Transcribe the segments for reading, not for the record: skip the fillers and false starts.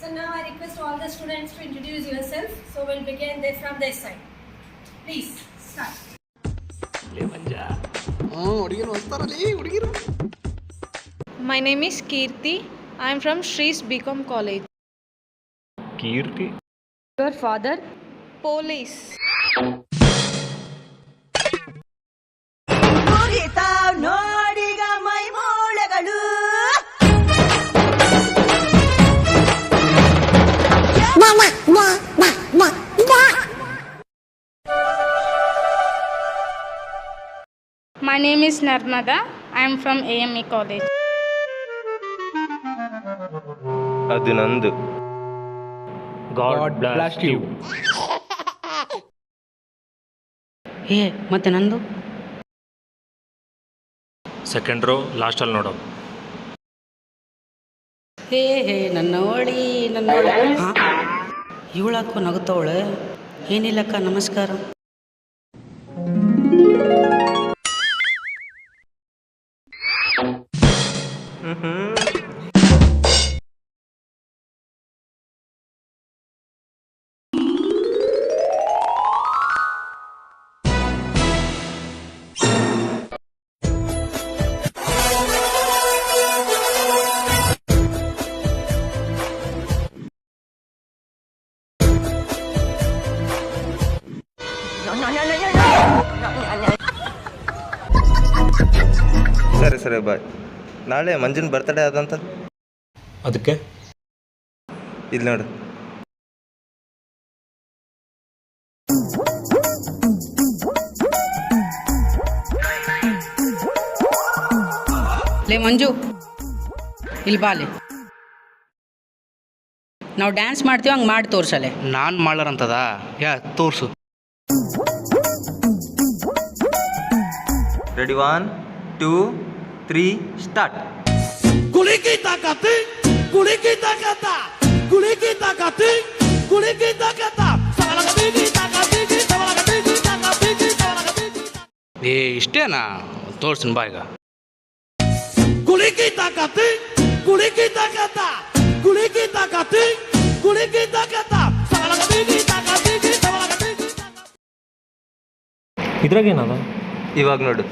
So now I request all the students to introduce yourself. So we'll begin this from this side. Please start. My name is Kirti. I am from Shree's BCom College. Keerthi. Your father? Police. ನೋಡಿಗ ಮೈ ಮೂಳೆಗಳು My name is Narmada. I am from AME College. ಅದು ನಂದು. God blast you. ಹೇ ಮತ್ತೆ ನಂದು second row ಲಾಸ್ಟಲ್ಲಿ ನೋಡೋ. ಹೇ ನನ್ನೋಳಿ ಇವಳಾಕೋ ನಗುತ್ತವಳೆ. ಏನಿಲ್ಲಕ್ಕ, ನಮಸ್ಕಾರ. ಸರಿ ಬಾಯ್. ನಾಳೆ ಮಂಜುನ್ ಬರ್ತಡೇ ಆದಂತ. ಅದಕ್ಕೆ ಇಲ್ಲಿ ನೋಡು. ಲೇ ಮಂಜು, ಇಲ್ಲಿ ಬಾಲೆ. ನಾವು ಡ್ಯಾನ್ಸ್ ಮಾಡ್ತೀವಿ, ಹಂಗೆ ಮಾಡಿ ತೋರ್ಸಲೆ. ನಾನು ಮಾಡ್ಲಾರಂತದ ತೋರ್ಸು. Ready 1 2 3 start. ಕುಳಿಕಿ ತಾಕತ್ ಕುಳಿಕಿ ತಾಕತ ಕುಳಿಕಿ ತಾಕತ್ ಕುಳಿಕಿ ತಾಕತ ಸವಲಗಬಿಗಿ ತಾಕಬಿಗಿ ಸವಲಗಬಿಗಿ ತಾಕಬಿಗಿ ಸವಲಗಬಿಗಿ. ಇಷ್ಟೇನಾ? ತೋರ್ಸಿನ ಬಾಯ್ಗ. ಕುಳಿಕಿ ತಾಕತ್ ಕುಳಿಕಿ ತಾಕತ ಕುಳಿಕಿ ತಾಕತ್ ಕುಳಿಕಿ ತಾಕತ ಸವಲಗಬಿಗಿ ತಾಕಬಿಗಿ ಸವಲಗಬಿಗಿ. ಇದ್ರಾಗೇನದ? ಇವಾಗ ನೋಡು.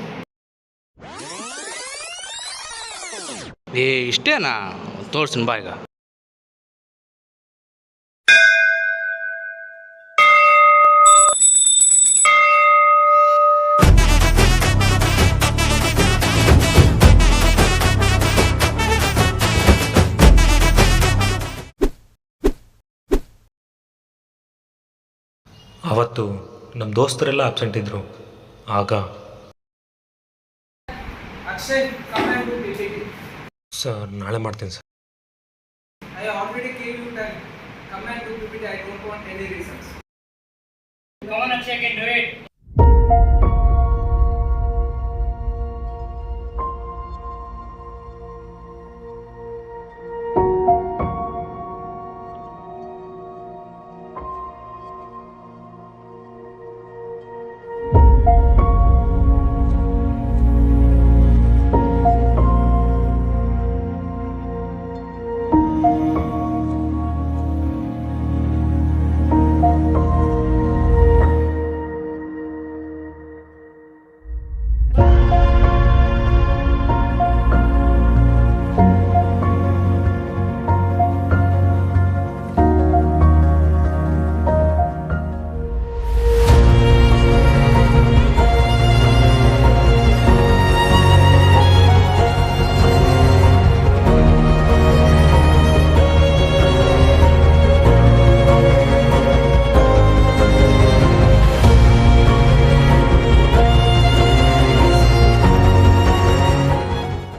ಇಷ್ಟೇನಾ? ತೋರ್ಸಿನ ಬಾಯ್ಗ. ಅವತ್ತು ನಮ್ಮ ದೋಸ್ತರೆಲ್ಲ ಆಬ್ಸೆಂಟ್ ಇದ್ರು. ಆಗ ಸರ್ ನಾಳೆ ಮಾಡ್ತೀನಿ sir. I already gave you time. Come and do PPT. I don't want any reasons. Come on, Akshay, can do it.